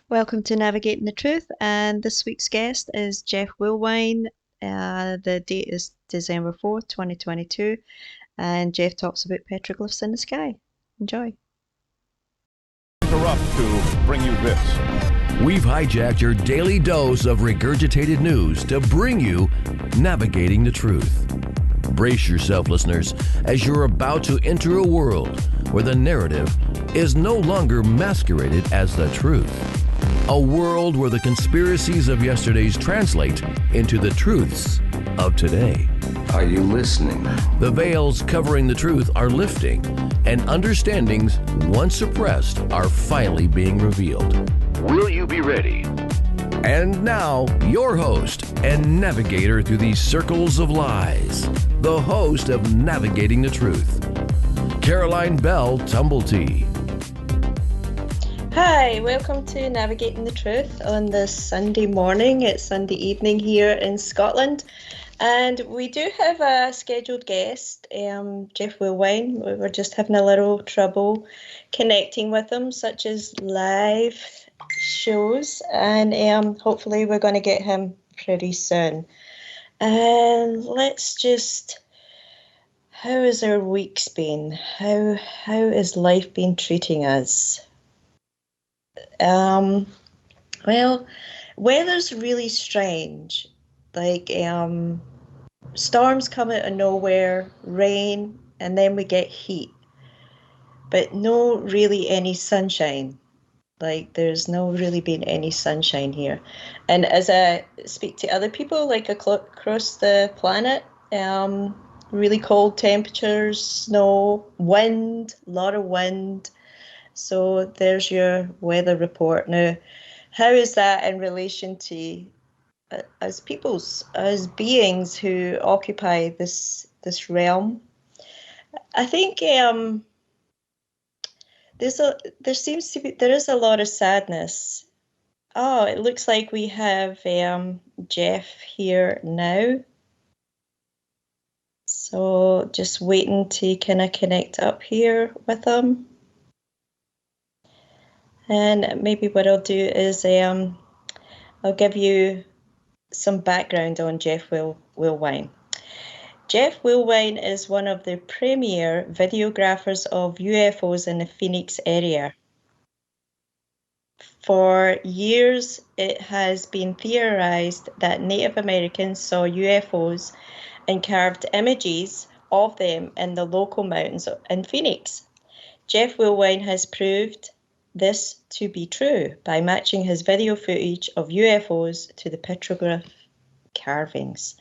Welcome to Navigating the Truth, and this week's guest is Jeff Woolwine. The date is December 4th, 2022, and Jeff talks about petroglyphs in the sky. Enjoy. Interrupt to bring you this. We've hijacked your daily dose of regurgitated news to bring you Navigating the Truth. Brace yourself, listeners, as you're about to enter a world where the narrative is no longer masqueraded as the truth. A world where the conspiracies of yesterday's translate into the truths of today. Are you listening? The veils covering the truth are lifting, and understandings once suppressed are finally being revealed. Will you be ready? And now, your host and navigator through these circles of lies, the host of Navigating the Truth, Caroline Bell Tumblety. Hi, welcome to Navigating the Truth on this Sunday morning. It's Sunday evening here in Scotland. And we do have a scheduled guest, Jeff Woolwine. We were just having a little trouble connecting with him, such as live shows. And hopefully we're going to get him pretty soon. And let's just... How has our weeks been? How has life been treating us? Well, weather's really strange. Like, storms come out of nowhere, rain, and then we get heat. But no really any sunshine. Like, there's no really been any sunshine here. And as I speak to other people, like across the planet, really cold temperatures, snow, wind, a lot of wind. So there's your weather report. Now, how is that in relation to as peoples, as beings who occupy this realm? I think there is a lot of sadness. Oh, it looks like we have Jeff here now. So just waiting to kind of connect up here with him. And maybe what I'll do is I'll give you some background on Jeff Woolwine. Jeff Woolwine is one of the premier videographers of UFOs in the Phoenix area. For years, it has been theorized that Native Americans saw UFOs and carved images of them in the local mountains in Phoenix. Jeff Woolwine has proved this to be true by matching his video footage of UFOs to the petroglyph carvings.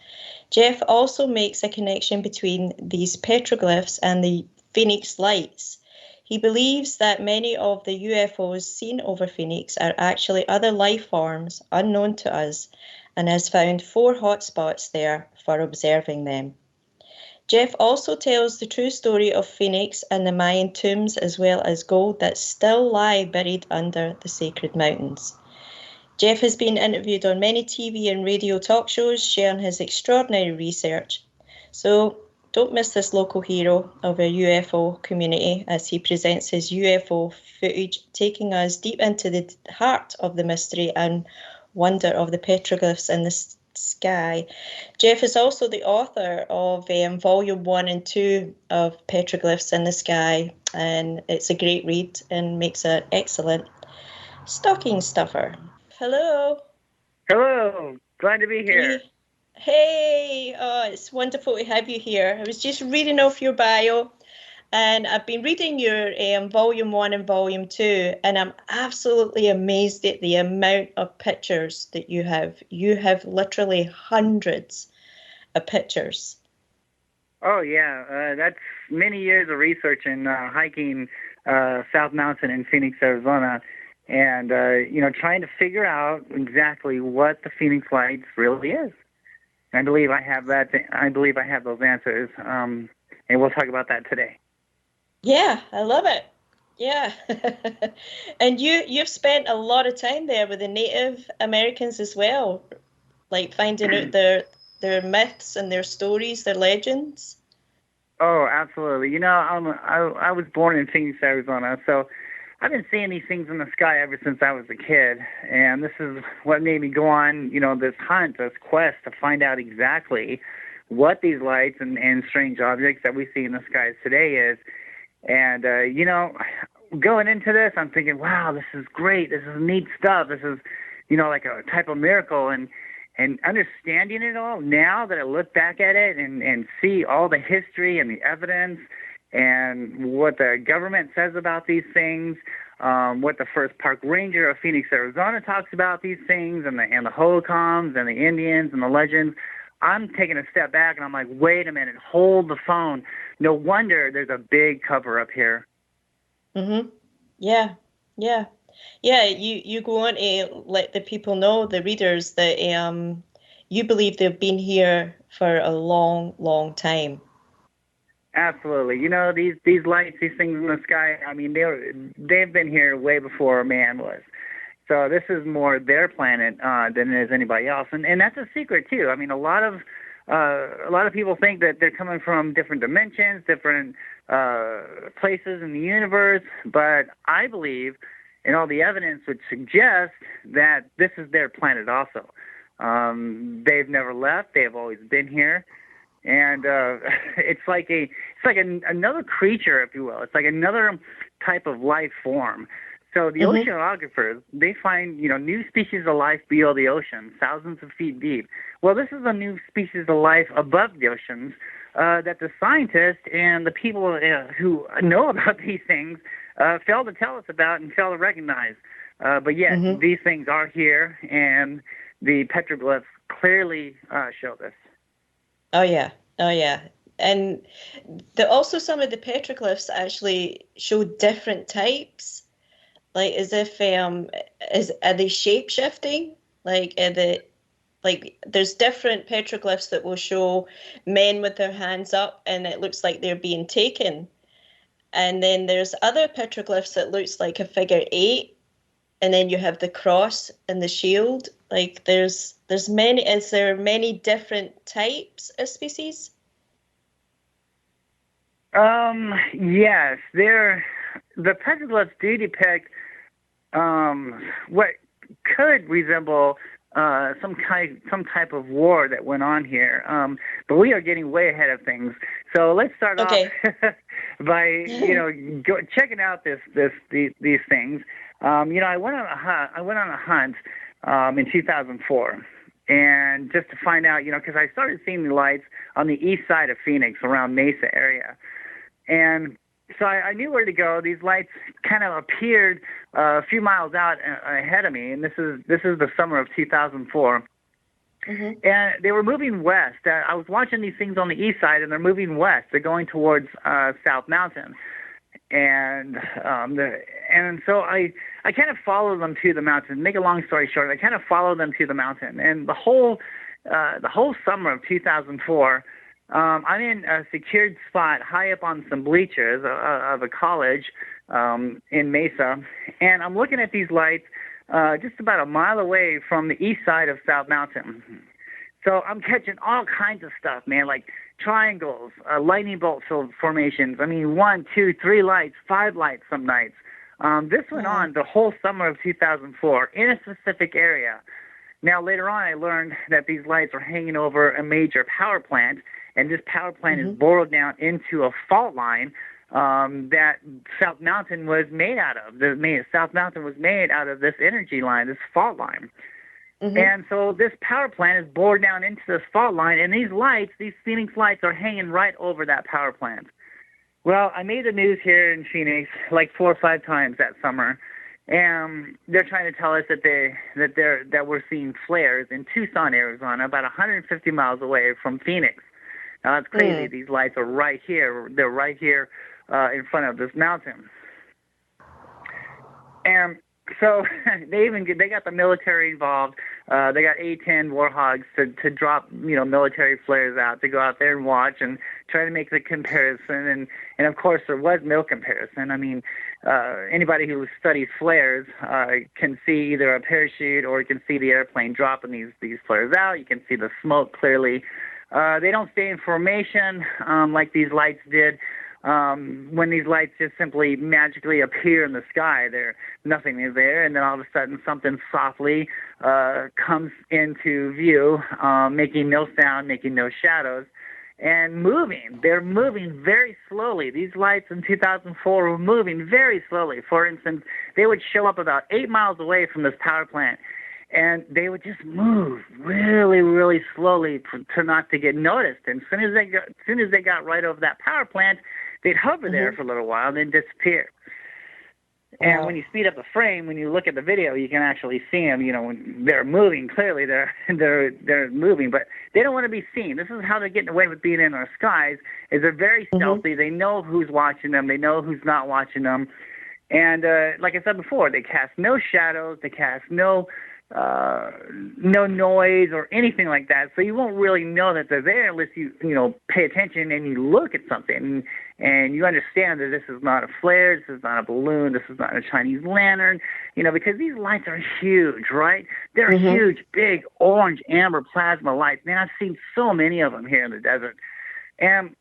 Jeff also makes a connection between these petroglyphs and the Phoenix lights. He believes that many of the UFOs seen over Phoenix are actually other life forms unknown to us, and has found 4 hotspots there for observing them. Jeff also tells the true story of Phoenix and the Mayan tombs, as well as gold that still lie buried under the sacred mountains. Jeff has been interviewed on many TV and radio talk shows, sharing his extraordinary research. So don't miss this local hero of our UFO community as he presents his UFO footage, taking us deep into the heart of the mystery and wonder of the petroglyphs in the sky. Jeff is also the author of Volume 1 and 2 of Petroglyphs in the Sky, and it's a great read and makes an excellent stocking stuffer. Hello. Hello. Glad to be here. Hey. Oh, it's wonderful to have you here. I was just reading off your bio, and I've been reading your Volume 1 and Volume 2, and I'm absolutely amazed at the amount of pictures that you have. You have literally hundreds of pictures. Oh, yeah. That's many years of research and hiking South Mountain in Phoenix, Arizona, and, trying to figure out exactly what the Phoenix Lights really is. And I believe I have that. I believe I have those answers, and we'll talk about that today. Yeah, I love it. Yeah. And you've spent a lot of time there with the Native Americans as well, like finding out their myths and their stories, their legends. Oh, absolutely. I was born in Phoenix, Arizona, so I've been seeing these things in the sky ever since I was a kid, and this is what made me go on, this hunt, this quest to find out exactly what these lights and strange objects that we see in the skies today is. And, going into this, I'm thinking, wow, this is great. This is neat stuff. This is, like a type of miracle. And understanding it all now that I look back at it and see all the history and the evidence and what the government says about these things, what the first park ranger of Phoenix, Arizona talks about these things, and the holocoms and the Indians and the legends, I'm taking a step back and I'm like, wait a minute, hold the phone. No wonder there's a big cover up here. Mm-hmm. Yeah. You go on to let the people know, the readers, that you believe they've been here for a long, long time. Absolutely. These lights, these things in the sky, I mean, they've been here way before man was. So this is more their planet than it is anybody else, and that's a secret too. I mean, a lot of people think that they're coming from different dimensions, different places in the universe, but I believe, and all the evidence would suggest, that this is their planet also. They've never left; they have always been here, and it's like another creature, if you will. It's like another type of life form. So the oceanographers, they find, new species of life below the ocean, thousands of feet deep. Well, this is a new species of life above the oceans that the scientists and the people who know about these things fail to tell us about and fail to recognize. But yet, these things are here, and the petroglyphs clearly show this. Oh, yeah. And also some of the petroglyphs actually show different types. Like, as if are they shape shifting? Like, there's different petroglyphs that will show men with their hands up, and it looks like they're being taken. And then there's other petroglyphs that looks like a figure 8, and then you have the cross and the shield. Like, there's many. Is there many different types of species? Yes, the petroglyphs do depict what could resemble some type of war that went on here. But we are getting way ahead of things. So let's start off by checking out these things. I went on a hunt in 2004. And just to find out, because I started seeing the lights on the east side of Phoenix, around Mesa area. And so I knew where to go. These lights kind of appeared a few miles out ahead of me, and this is the summer of 2004. And they were moving west. I was watching these things on the east side, and they're moving west. They're going towards South Mountain. And so I kind of followed them to the mountain. Make a long story short, I kind of followed them to the mountain. And the whole summer of 2004, I'm in a secured spot high up on some bleachers of a college in Mesa, and I'm looking at these lights just about a mile away from the east side of South Mountain. So I'm catching all kinds of stuff, man, like triangles, lightning bolt formations. I mean, 1, 2, 3 lights, 5 lights some nights. This went on the whole summer of 2004 in a specific area. Now, later on, I learned that these lights are hanging over a major power plant, and this power plant is bored down into a fault line that South Mountain was made out of. South Mountain was made out of this energy line, this fault line. And so this power plant is bored down into this fault line, and these lights, these Phoenix lights, are hanging right over that power plant. Well, I made the news here in Phoenix like 4 or 5 times that summer, and they're trying to tell us that we're seeing flares in Tucson, Arizona, about 150 miles away from Phoenix. Now, that's crazy. These lights are right here. They're right here in front of this mountain. And so they got the military involved. They got A-10 Warhogs to drop military flares out, to go out there and watch and try to make the comparison. And of course there was no comparison. I mean, anybody who studies flares can see either a parachute or you can see the airplane dropping these flares out. You can see the smoke clearly. They don't stay in formation like these lights did. when these lights just simply magically appear in the sky. Nothing is there, and then all of a sudden something softly comes into view, making no sound, making no shadows, and moving. They're moving very slowly. These lights in 2004 were moving very slowly. For instance, they would show up about 8 miles away from this power plant, and they would just move really, really slowly not to get noticed. And as soon as they got right over that power plant, they'd hover there for a little while and then disappear. And when you speed up the frame, when you look at the video, you can actually see them. When they're moving. Clearly, they're moving, but they don't want to be seen. This is how they're getting away with being in our skies. Is they're very stealthy. They know who's watching them. They know who's not watching them. And like I said before, they cast no shadows. They cast no noise or anything like that. So you won't really know that they're there unless you pay attention and you look at something and you understand that this is not a flare, this is not a balloon, this is not a Chinese lantern, because these lights are huge, right? They're huge, big, orange, amber plasma lights. Man, I've seen so many of them here in the desert. And,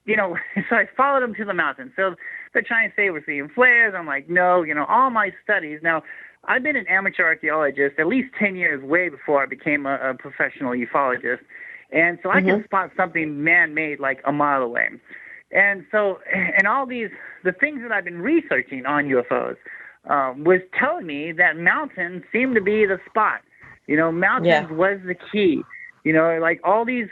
so I followed them to the mountain. So they're trying to say we're seeing flares. I'm like, no, all my studies. Now, I've been an amateur archaeologist at least 10 years, way before I became a professional ufologist. And so I can spot something man-made like a mile away. And so, and all the things that I've been researching on UFOs was telling me that mountains seem to be the spot. Mountains was the key. Like all these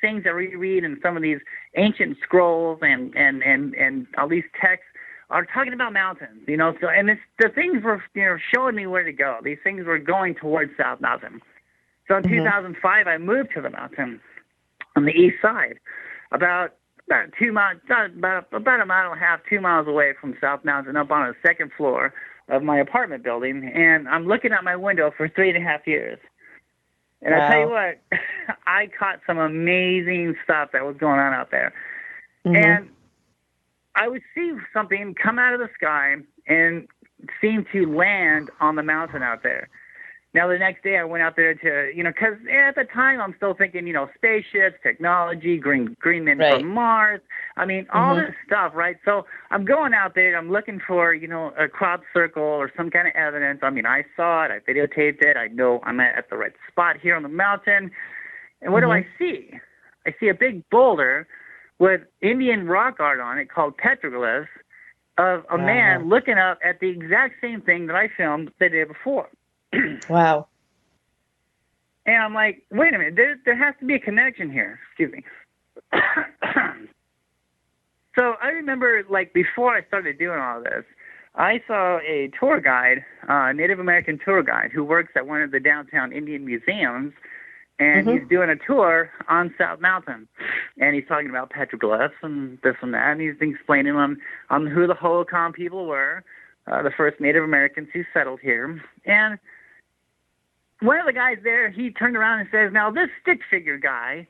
things that we read in some of these ancient scrolls and all these texts are talking about mountains, So, and the things were, showing me where to go. These things were going towards South Mountain. So in 2005, I moved to the mountain on the east side, about 2 miles, about a mile and a half, 2 miles away from South Mountain, up on the second floor of my apartment building, and I'm looking out my window for 3.5 years. And I tell you what, I caught some amazing stuff that was going on out there. And I would see something come out of the sky and seem to land on the mountain out there. Now, the next day I went out there to, because at the time I'm still thinking, spaceships, technology, green men from Mars. I mean, all this stuff, right? So I'm going out there, I'm looking for, a crop circle or some kind of evidence. I mean, I saw it, I videotaped it. I know I'm at the right spot here on the mountain. And what do I see? I see a big boulder with Indian rock art on it called Petroglyphs of a man looking up at the exact same thing that I filmed the day before. Wow. And I'm like, wait a minute, there has to be a connection here. Excuse me. So I remember, before I started doing all this, I saw a tour guide, a Native American tour guide, who works at one of the downtown Indian museums, and he's doing a tour on South Mountain. And he's talking about petroglyphs and this and that, and he's explaining on who the Hohokam people were, the first Native Americans who settled here. And one of the guys there, he turned around and says, now this stick figure guy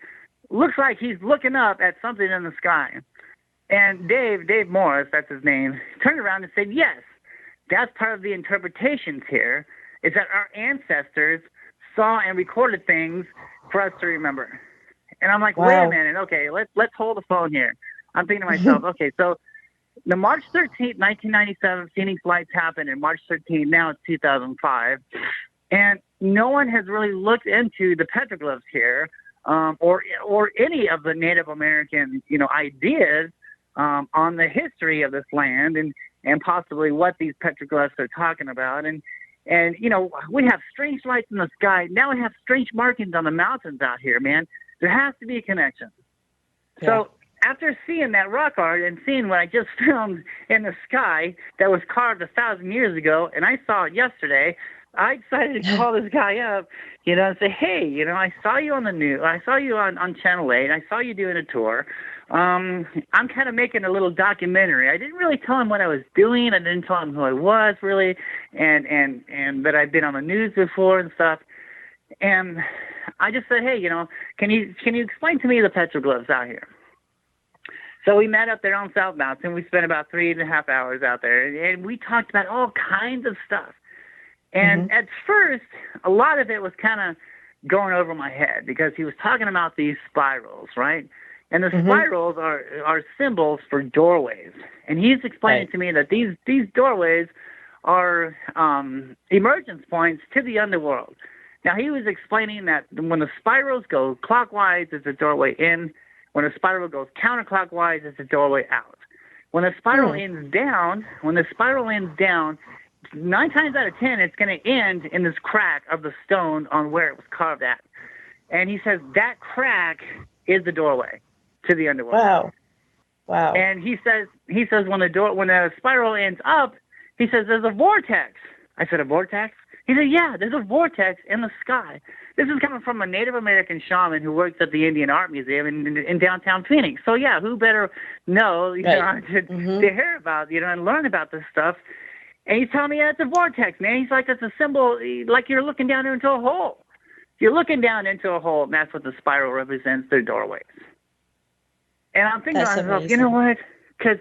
looks like he's looking up at something in the sky. And Dave Morris, that's his name, turned around and said, yes, that's part of the interpretations here, is that our ancestors saw and recorded things for us to remember. And I'm like, wait a minute, okay, let's hold the phone here. I'm thinking to myself, okay, so the March 13th, 1997 Phoenix lights happened, and March 13th, now it's 2005. And no one has really looked into the petroglyphs here, or any of the Native American, ideas on the history of this land and possibly what these petroglyphs are talking about. And we have strange lights in the sky. Now we have strange markings on the mountains out here, man. There has to be a connection. Yeah. So after seeing that rock art and seeing what I just filmed in the sky that was carved 1,000 years ago, and I saw it yesterday, I decided to call this guy up, and say, hey, I saw you on the news. I saw you on Channel 8. I saw you doing a tour. I'm kind of making a little documentary. I didn't really tell him what I was doing. I didn't tell him who I was, really, and that I'd been on the news before and stuff. And I just said, hey, can you explain to me the petroglyphs out here? So we met up there on South Mountain. We spent about 3.5 hours out there, and we talked about all kinds of stuff. And at first, a lot of it was kind of going over my head because he was talking about these spirals, right? And the Mm-hmm. spirals are symbols for doorways. And he's explaining Right. to me that these doorways are emergence points to the underworld. Now, he was explaining that when the spirals go clockwise, it's a doorway in. When a spiral goes counterclockwise, it's a doorway out. When a spiral Hmm. ends down, 9 times out of 10, it's going to end in this crack of the stone on where it was carved at. And he says that crack is the doorway to the underworld. Wow. Wow. And he says when the spiral ends up, he says there's a vortex. I said, a vortex? He said, yeah, there's a vortex in the sky. This is coming from a Native American shaman who works at the Indian Art Museum in downtown Phoenix. So yeah, who better know, Right. to Mm-hmm. hear about, and learn about this stuff. And he's telling me that's a vortex, man. He's like, that's a symbol, like you're looking down into a hole. You're looking down into a hole, and that's what the spiral represents, their doorways. And I'm thinking That's to myself, amazing. you know what? Because,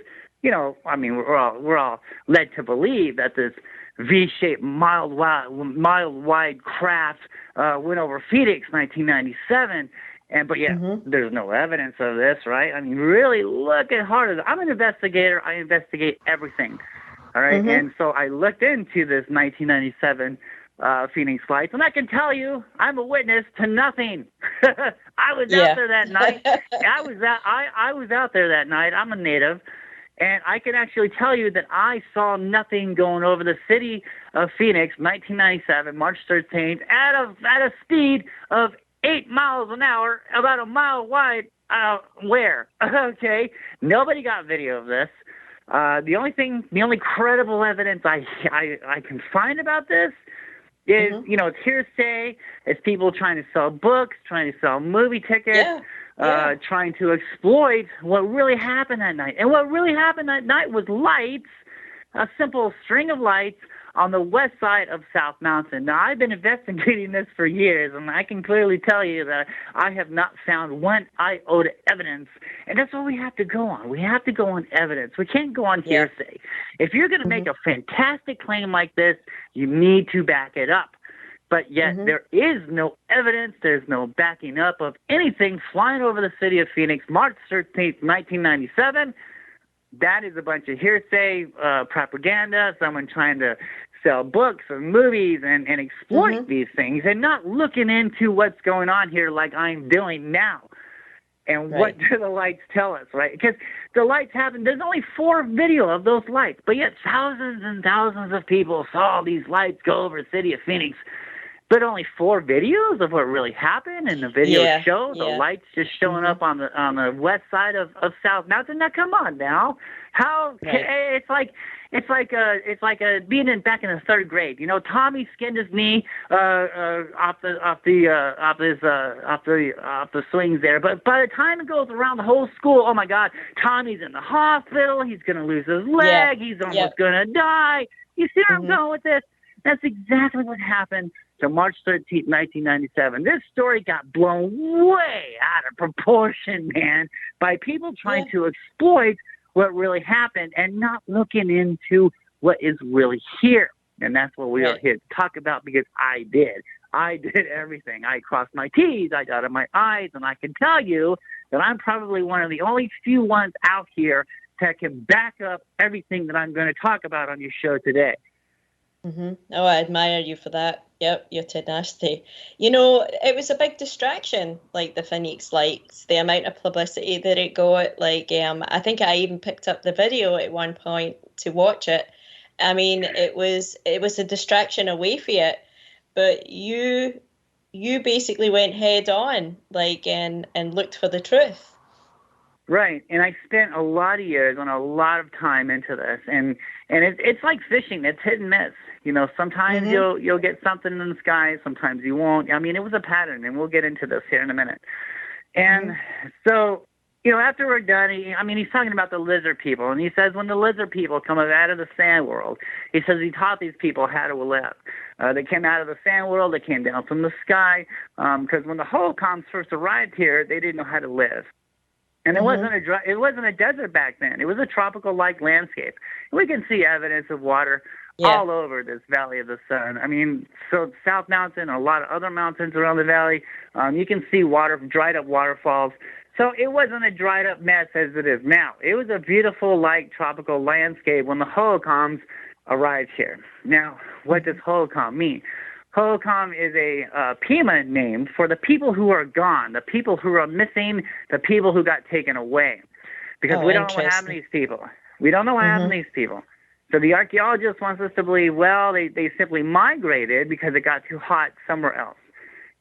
I mean, we're all led to believe that this V-shaped, mile wide craft went over Phoenix, 1997. But yet, Mm-hmm. there's no evidence of this, right? I mean, really look at harder. I'm an investigator. I investigate everything. All right. Mm-hmm. And so I looked into this 1997 Phoenix lights, and I can tell you, I'm a witness to nothing. I was out there that night. I was out there that night. I'm a native, and I can actually tell you that I saw nothing going over the city of Phoenix, 1997, March 13th, at a speed of 8 miles an hour, about a mile wide. Where? Okay, nobody got video of this. The only credible evidence I can find about this is, Mm-hmm. It's hearsay. It's people trying to sell books, trying to sell movie tickets, Yeah. trying to exploit what really happened that night. And what really happened that night was lights, a simple string of lights on the west side of South Mountain. Now, I've been investigating this for years, and I can clearly tell you that I have not found one iota evidence. And that's what we have to go on. We have to go on evidence. We can't go on Yeah. hearsay. If you're going to make a fantastic claim like this, you need to back it up. But yet Mm-hmm. there is no evidence, there's no backing up of anything flying over the city of Phoenix, March 13th, 1997. That is a bunch of hearsay, propaganda, someone trying to sell books or movies and exploit Mm-hmm. these things and not looking into what's going on here like I'm doing now. And Right. what do the lights tell us, right? Because the lights happen. There's only 4 video of those lights, but yet thousands and thousands of people saw these lights go over the city of Phoenix. But only 4 videos of what really happened, and the videos show the lights just showing Mm-hmm. up on the west side of South Mountain. Now, come on, now, how Right. it's like being back in the 3rd grade. Tommy skinned his knee off the swings there. But by the time it goes around the whole school, oh my God, Tommy's in the hospital. He's gonna lose his leg. He's almost gonna die. You see where I'm going with this? That's exactly what happened to March 13th, 1997. This story got blown way out of proportion, man, by people trying to exploit what really happened and not looking into what is really here. And that's what we are here to talk about, because I did. I did everything. I crossed my T's, I dotted my I's, and I can tell you that I'm probably one of the only few ones out here that can back up everything that I'm going to talk about on your show today. Mm-hmm. Oh, I admire you for that. Yep, your tenacity. It was a big distraction, like the Phoenix Lights, the amount of publicity that it got. Like, I think I even picked up the video at one point to watch it. I mean, it was a distraction away from it, but you basically went head on, like, and looked for the truth. Right, and I spent a lot of years and a lot of time into this, and it's like fishing. It's hit and miss. Sometimes you'll get something in the sky, sometimes you won't. I mean, it was a pattern, and we'll get into this here in a minute. And so, after we're done, he's talking about the lizard people, and he says when the lizard people come out of the sand world, he says he taught these people how to live. They came out of the sand world, they came down from the sky, because when the Holocaust first arrived here, they didn't know how to live. And it wasn't a desert back then. It was a tropical-like landscape. And we can see evidence of water all over this Valley of the Sun. I mean, so South Mountain, a lot of other mountains around the valley, you can see dried-up waterfalls. So it wasn't a dried up mess as it is now. It was a beautiful, light, tropical landscape when the Holocombs arrived here. Now, what does Holocom mean? Holocom is a Pima name for the people who are gone, the people who are missing, the people who got taken away. Because we don't know what happened to these people. We don't know what happened to these people. So the archaeologist wants us to believe, well, they simply migrated because it got too hot somewhere else.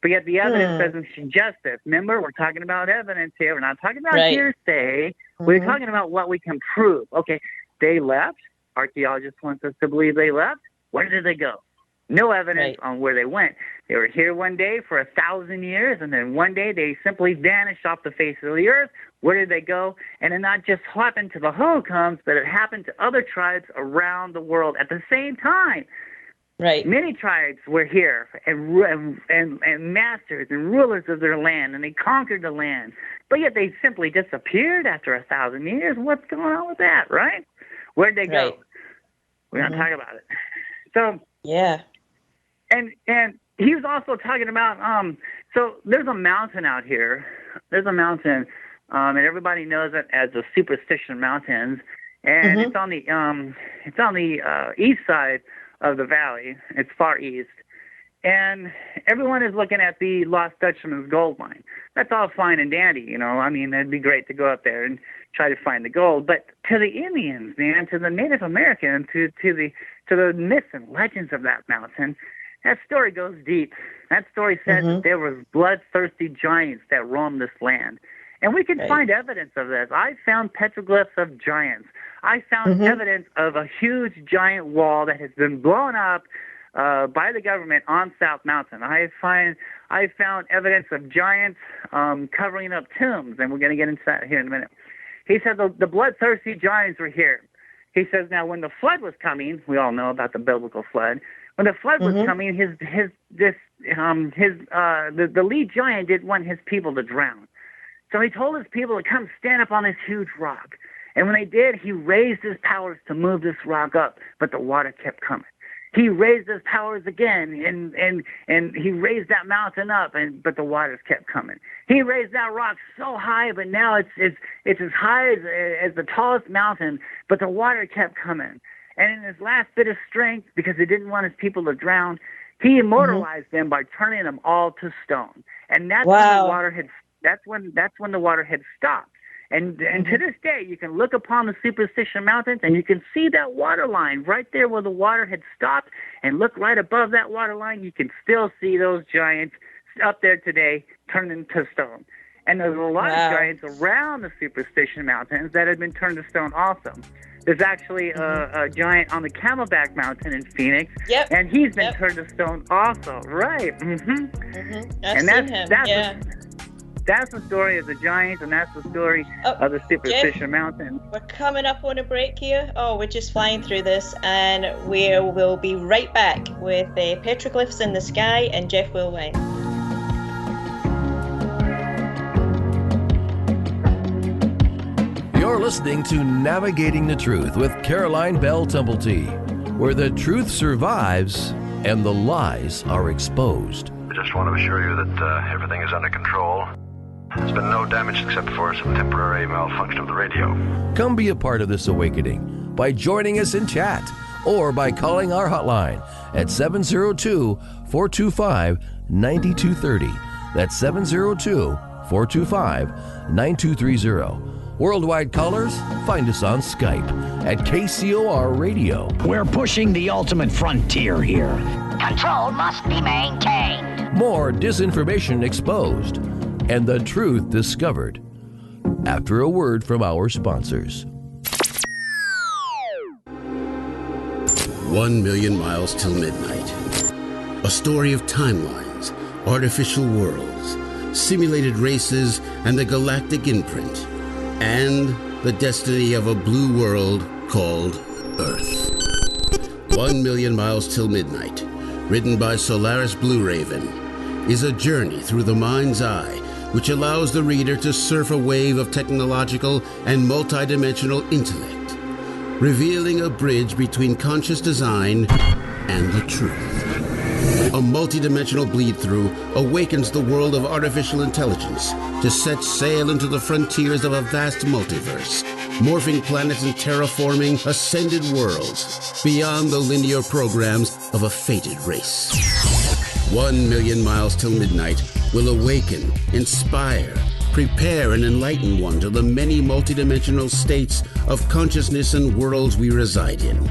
But yet the evidence doesn't suggest this. Remember, we're talking about evidence here. We're not talking about hearsay. We're talking about what we can prove. Okay, they left. Archaeologists want us to believe they left. Where did they go? No evidence on where they went. They were here one day for 1,000 years, and then one day they simply vanished off the face of the earth. Where did they go? And it not just happened to the Holocombs, but it happened to other tribes around the world at the same time. Right. Many tribes were here and masters and rulers of their land, and they conquered the land. But yet they simply disappeared after 1,000 years. What's going on with that, right? Where'd they go? We're not talking about it. So yeah. And he was also talking about so there's a mountain out here. There's a mountain, and everybody knows it as the Superstition Mountains, and it's on the east side of the valley. It's far east. And everyone is looking at the Lost Dutchman's gold mine. That's all fine and dandy, you know. I mean, it'd be great to go up there and try to find the gold. But to the Indians, man, to the Native Americans, to the myths and legends of that mountain, that story goes deep. That story says that there were bloodthirsty giants that roamed this land. And we can find evidence of this. I found petroglyphs of giants. I found evidence of a huge giant wall that has been blown up by the government on South Mountain. I found evidence of giants covering up tombs, and we're going to get into that here in a minute. He said the bloodthirsty giants were here. He says now when the flood was coming, we all know about the biblical flood. When the flood was coming, the lead giant didn't want his people to drown. So he told his people to come stand up on this huge rock. And when they did, he raised his powers to move this rock up, but the water kept coming. He raised his powers again, and he raised that mountain up, but the waters kept coming. He raised that rock so high, but now it's as high as the tallest mountain, but the water kept coming. And in his last bit of strength, because he didn't want his people to drown, he immortalized them by turning them all to stone. And that's when the water had. That's when the water had stopped. And to this day, you can look upon the Superstition Mountains, and you can see that water line right there where the water had stopped, and look right above that water line. You can still see those giants up there today turned into stone. And there's a lot of giants around the Superstition Mountains that have been turned to stone also. There's actually a giant on the Camelback Mountain in Phoenix, and he's been turned to stone also. Right. I've seen him. That's the story of the giants, and that's the story of the Superstition Jeff, Mountain. We're coming up on a break here. Oh, we're just flying through this, and we will be right back with Petroglyphs in the Sky and Jeff Woolwine. You're listening to Navigating the Truth with Caroline Bell Tumblety, where the truth survives and the lies are exposed. I just want to assure you that everything is under control. There's been no damage except for some temporary malfunction of the radio. Come be a part of this awakening by joining us in chat or by calling our hotline at 702-425-9230. That's 702-425-9230. Worldwide callers, find us on Skype at KCOR Radio. We're pushing the ultimate frontier here. Control must be maintained. More disinformation exposed and the truth discovered. After a word from our sponsors. 1 million miles till midnight. A story of timelines, artificial worlds, simulated races, and the galactic imprint. And the destiny of a blue world called Earth. 1 million miles till midnight, written by Solaris Blue Raven, is a journey through the mind's eye which allows the reader to surf a wave of technological and multidimensional intellect, revealing a bridge between conscious design and the truth. A multidimensional bleed-through awakens the world of artificial intelligence to set sail into the frontiers of a vast multiverse, morphing planets and terraforming ascended worlds beyond the linear programs of a fated race. 1 million miles till midnight will awaken, inspire, prepare, and enlighten one to the many multidimensional states of consciousness and worlds we reside in.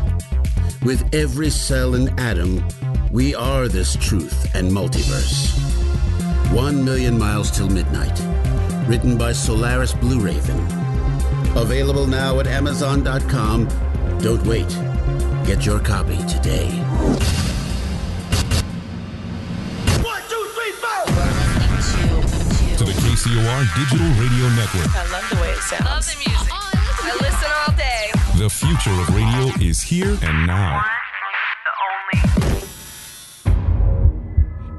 With every cell and atom, we are this truth and multiverse. 1 million miles till midnight. Written by Solaris Blue Raven. Available now at Amazon.com. Don't wait. Get your copy today. 1, 2, 3, 4. To the KCOR Digital Radio Network. I love the way it sounds. Love the music. I listen all day. The future of radio is here and now.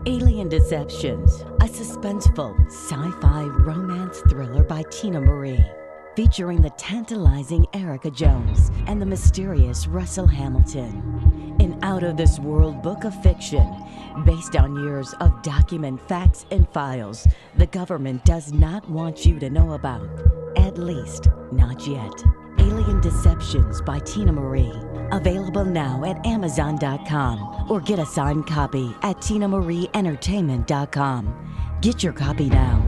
Alien Deceptions, a suspenseful sci-fi romance thriller by Tina Marie, featuring the tantalizing Erica Jones and the mysterious Russell Hamilton. An out-of-this-world book of fiction based on years of document facts and files the government does not want you to know about, at least not yet. Alien Deceptions by Tina Marie. Available now at Amazon.com or get a signed copy at TinaMarieEntertainment.com. Get your copy now.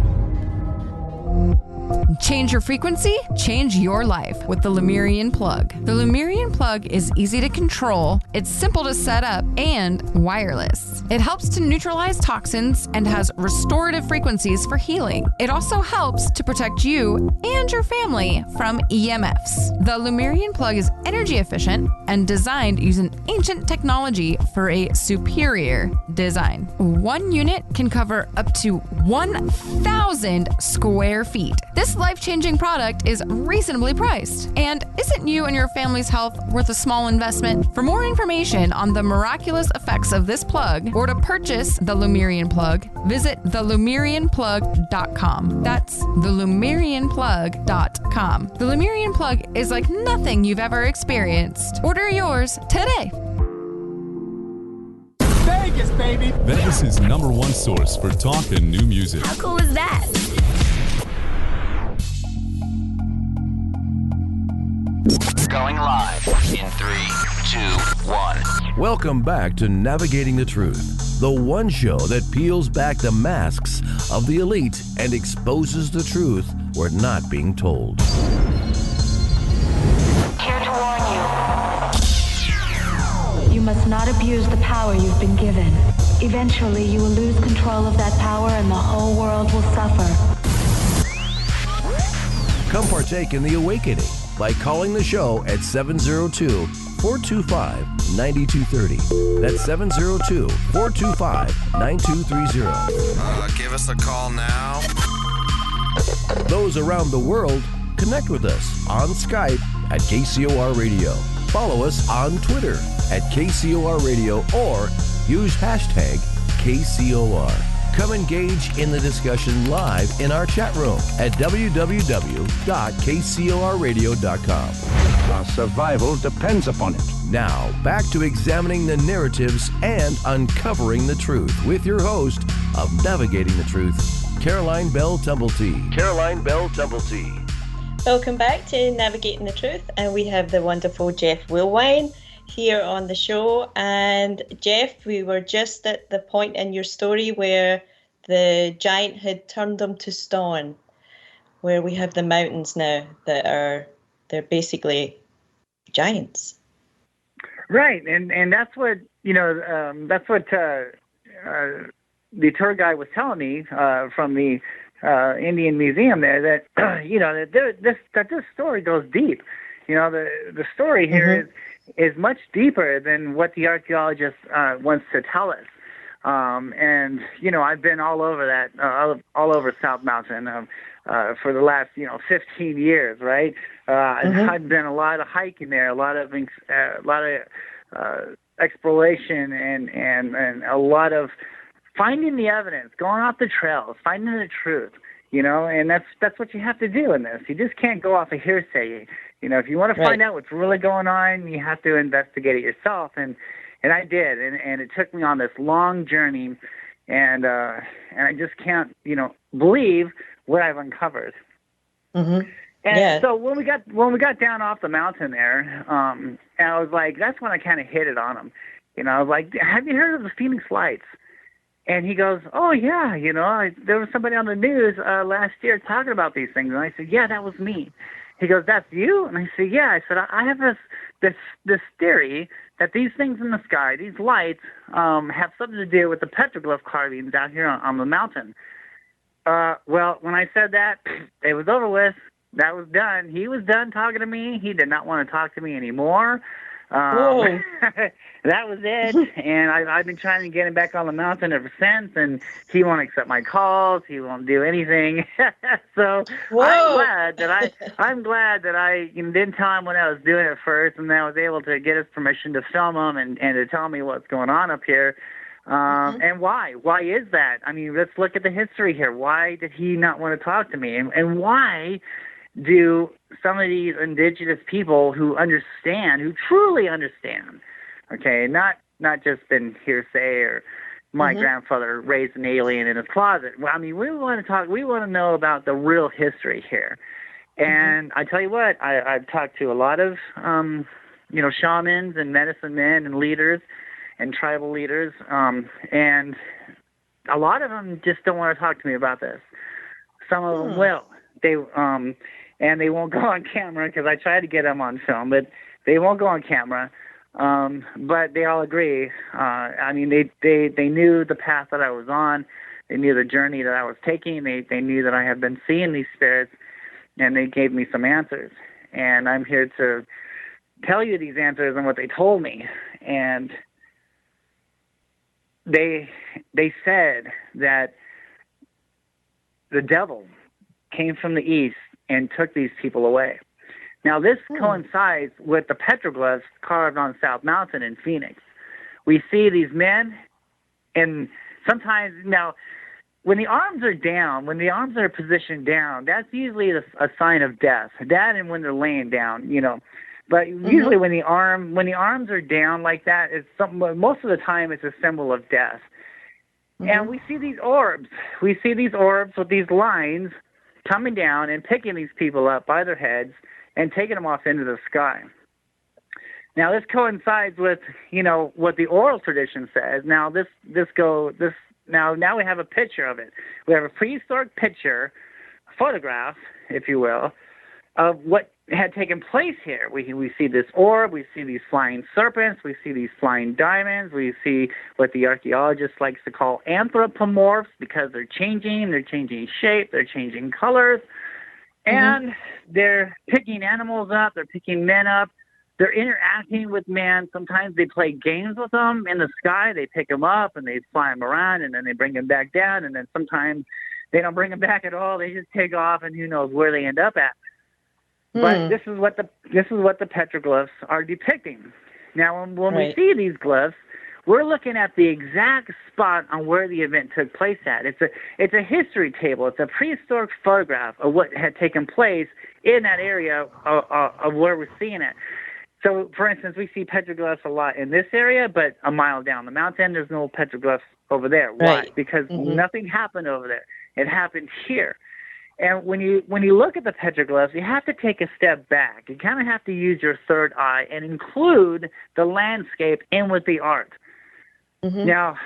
Change your frequency, change your life with the Lemurian plug. The Lemurian plug is easy to control, it's simple to set up, and wireless. It helps to neutralize toxins and has restorative frequencies for healing. It also helps to protect you and your family from EMFs. The Lemurian plug is energy efficient and designed using ancient technology for a superior design. One unit can cover up to 1,000 square feet. This life-changing product is reasonably priced. And isn't you and your family's health worth a small investment? For more information on the miraculous effects of this plug or to purchase the Lemurian plug, visit thelumerianplug.com. That's thelumerianplug.com. The Lemurian plug is like nothing you've ever experienced. Order yours today. Vegas, baby! Vegas' #1 source for talk and new music. How cool is that? Going live in 3, 2, 1. Welcome back to Navigating the Truth, the one show that peels back the masks of the elite and exposes the truth we're not being told. Here to warn you. You must not abuse the power you've been given. Eventually, you will lose control of that power and the whole world will suffer. Come partake in the awakening by calling the show at 702-425-9230. That's 702-425-9230. Give us a call now. Those around the world, connect with us on Skype at KCOR Radio. Follow us on Twitter at KCOR Radio or use hashtag KCOR. Come engage in the discussion live in our chat room at www.kcorradio.com. Our survival depends upon it. Now, back to examining the narratives and uncovering the truth with your host of Navigating the Truth, Caroline Bell Tumblety. Caroline Bell Tumblety. Welcome back to Navigating the Truth, and we have the wonderful Jeff Woolwine here on the show. And Jeff, we were just at the point in your story where the giant had turned them to stone, where we have the mountains now they're basically giants. Right, and that's what the tour guide was telling me from the Indian Museum there, that that this story goes deep. The story here is much deeper than what the archaeologists wants to tell us. And I've been all over that, all over South Mountain for the last 15 years, right? I've done a lot of hiking there, a lot of exploration, and a lot of finding the evidence, going off the trails, finding the truth. And that's what you have to do in this. You just can't go off of hearsay. If you want to find out what's really going on, you have to investigate it yourself. And And I did, and it took me on this long journey, and I just can't, believe what I've uncovered. Mm-hmm. And so when we got down off the mountain there, and I was like, that's when I kind of hit it on him. I was like, have you heard of the Phoenix Lights? And he goes, oh, yeah, there was somebody on the news last year talking about these things. And I said, yeah, that was me. He goes, that's you? And I said, yeah. I said, I have this theory that these things in the sky, these lights, have something to do with the petroglyph carvings out here on the mountain. Well, when I said that, it was over with. That was done. He was done talking to me. He did not want to talk to me anymore. That was it. And I've been trying to get him back on the mountain ever since, and he won't accept my calls. He won't do anything. So I'm glad that I didn't tell him when I was doing it first, and then I was able to get his permission to film him and to tell me what's going on up here. And why? Why is that? I mean, let's look at the history here. Why did he not want to talk to me? And why do some of these indigenous people who truly understand, okay, not just been hearsay or my grandfather raised an alien in his closet. Well, I mean, we want to know about the real history here. And I tell you what, I've talked to a lot of, shamans and medicine men and leaders and tribal leaders, and a lot of them just don't want to talk to me about this. Some of them will. And they won't go on camera because I tried to get them on film, but they won't go on camera. But they all agree. I mean, they knew the path that I was on. They knew the journey that I was taking. They knew that I had been seeing these spirits, and they gave me some answers. And I'm here to tell you these answers and what they told me. And they said that the devil came from the east and took these people away. Now, this coincides with the petroglyphs carved on South Mountain in Phoenix. We see these men, and sometimes, now, when the arms are down, when the arms are positioned down, that's usually a sign of death. That and when they're laying down, But usually when the arms are down like that, most of the time it's a symbol of death. And we see these orbs. We see these orbs with these lines coming down and picking these people up by their heads and taking them off into the sky. Now this coincides with, what the oral tradition says. Now now we have a picture of it. We have a prehistoric picture, a photograph, if you will, of what had taken place here. We see this orb, we see these flying serpents, we see these flying diamonds, we see what the archaeologist likes to call anthropomorphs because they're changing shape, they're changing colors, and they're picking animals up, they're picking men up, they're interacting with man. Sometimes they play games with them in the sky. They pick them up and they fly them around, and then they bring them back down, and then sometimes they don't bring them back at all. They just take off, and who knows where they end up at. But this is what the petroglyphs are depicting. Now, when we see these glyphs, we're looking at the exact spot on where the event took place at. It's a history table. It's a prehistoric photograph of what had taken place in that area of where we're seeing it. So, for instance, we see petroglyphs a lot in this area, but a mile down the mountain, there's no petroglyphs over there. Why? Because nothing happened over there. It happened here. And when you look at the petroglyphs, you have to take a step back. You kind of have to use your third eye and include the landscape in with the art. Now,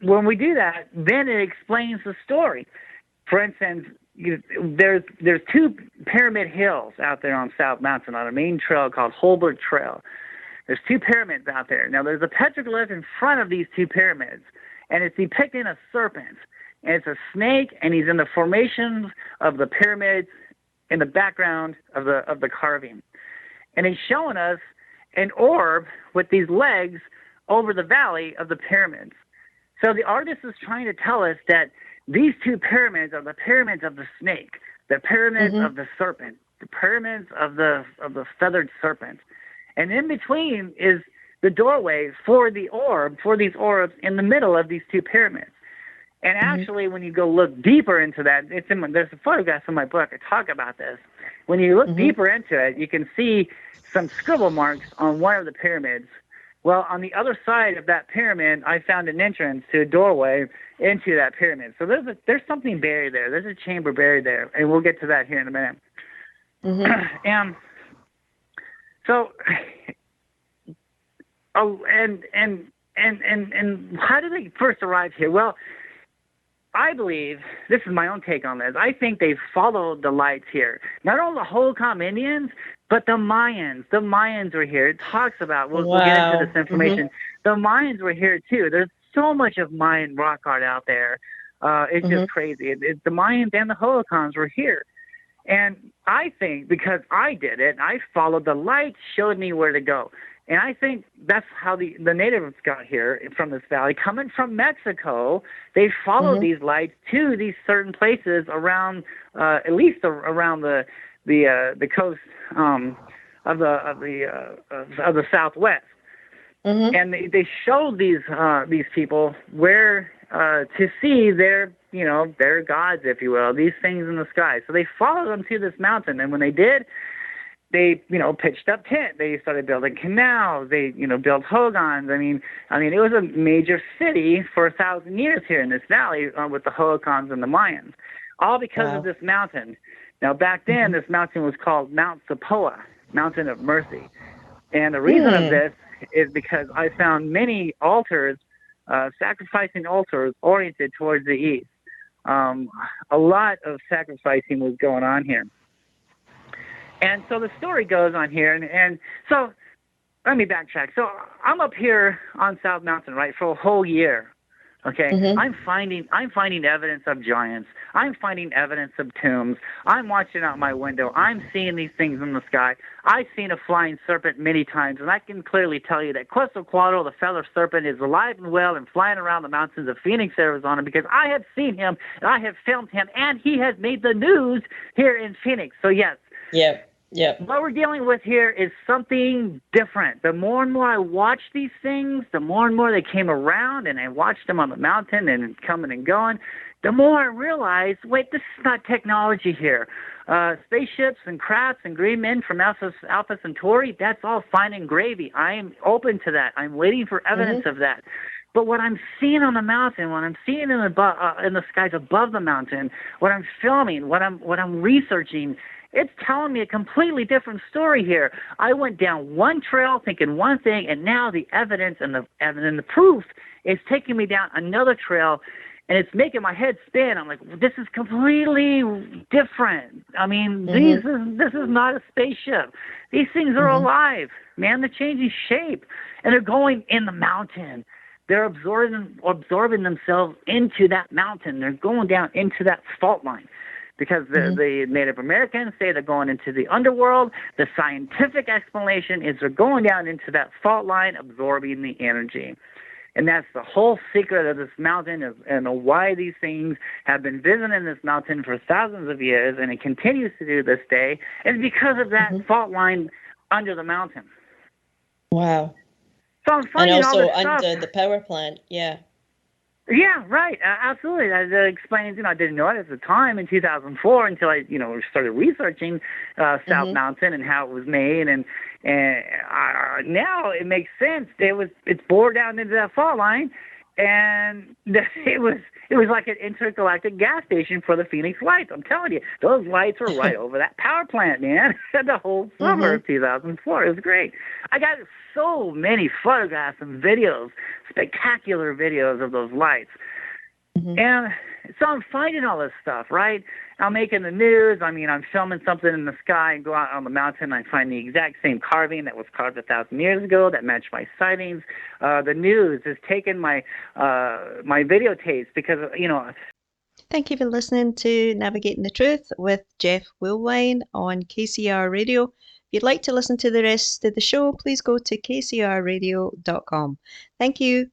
when we do that, then it explains the story. For instance, there's two pyramid hills out there on South Mountain on a main trail called Holbert Trail. There's two pyramids out there. Now, there's a petroglyph in front of these two pyramids, and it's depicting a serpent. And it's a snake, and he's in the formations of the pyramids in the background of the carving. And he's showing us an orb with these legs over the valley of the pyramids. So the artist is trying to tell us that these two pyramids are the pyramids of the snake, the pyramids of the serpent, the pyramids of the feathered serpent. And in between is the doorway for these orbs in the middle of these two pyramids. And actually, when you go look deeper into that, there's a photograph in my book. I talk about this. When you look deeper into it, you can see some scribble marks on one of the pyramids Well, on the other side of that pyramid, I found an entrance to a doorway into that pyramid. So there's something buried there. There's a chamber buried there, and we'll get to that here in a minute. And so, and how did they first arrive here? Well, I believe, this is my own take on this, I think they followed the lights here. Not only the Hohokam Indians, but the Mayans. The Mayans were here. It talks about, we'll get into this information. The Mayans were here too. There's so much of Mayan rock art out there. It's just crazy. The Mayans and the Hohokams were here. And I think because I did it, I followed the lights, showed me where to go. And I think that's how the natives got here from this valley. Coming from Mexico, they followed these lights to these certain places around, at least around the coast of the Southwest. And they showed these people where to see their gods, if you will, these things in the sky. So they followed them to this mountain, and when they did, they, pitched up tent. They started building canals. They, built hogans. I mean, it was a major city for 1,000 years here in this valley with the Hohokams and the Mayans, all because of this mountain. Now, back then, this mountain was called Mount Sapoa, Mountain of Mercy. And the reason of this is because I found many altars, sacrificing altars oriented towards the east. A lot of sacrificing was going on here. And so the story goes on here, and so let me backtrack. So I'm up here on South Mountain, right, for a whole year. Okay, I'm finding evidence of giants. I'm finding evidence of tombs. I'm watching out my window. I'm seeing these things in the sky. I've seen a flying serpent many times, and I can clearly tell you that Quetzalcoatl, the feather serpent, is alive and well and flying around the mountains of Phoenix, Arizona, because I have seen him, and I have filmed him, and he has made the news here in Phoenix. So yes. What we're dealing with here is something different. The more and more I watched these things, the more and more they came around, and I watched them on the mountain and coming and going, the more I realized, wait, this is not technology here. Spaceships and crafts and green men from Alpha Centauri, that's all fine and gravy. I am open to that. I'm waiting for evidence of that. But what I'm seeing on the mountain, what I'm seeing in the skies above the mountain, what I'm filming, what I'm researching, it's telling me a completely different story here. I went down one trail thinking one thing, and now the evidence and the proof is taking me down another trail, and it's making my head spin. I'm like, this is completely different. I mean, this is not a spaceship. These things are alive, man. They're changing shape, and they're going in the mountain. They're absorbing themselves into that mountain. They're going down into that fault line. Because the Native Americans say they're going into the underworld. The scientific explanation is they're going down into that fault line, absorbing the energy. And that's the whole secret of this mountain and why these things have been visiting this mountain for thousands of years, and it continues to do this day, is because of that fault line under the mountain. Wow. So I'm finding and also all this stuff. under the power plant, Yeah, right. Absolutely. That explains, I didn't know it at the time in 2004 until I, started researching South Mountain and how it was made. And now it makes sense. It's bored down into that fault line. And it was like an intergalactic gas station for the Phoenix lights. I'm telling you, those lights were right over that power plant, man. The whole summer of 2004. It was great. I got so many photographs and videos, spectacular videos of those lights. And so I'm finding all this stuff, right? I'm making the news. I mean, I'm filming something in the sky and go out on the mountain. I find the exact same carving that was carved 1,000 years ago that matched my sightings. The news has taken my videotapes because, Thank you for listening to Navigating the Truth with Jeff Woolwine on KCR Radio. If you'd like to listen to the rest of the show, please go to kcrradio.com. Thank you.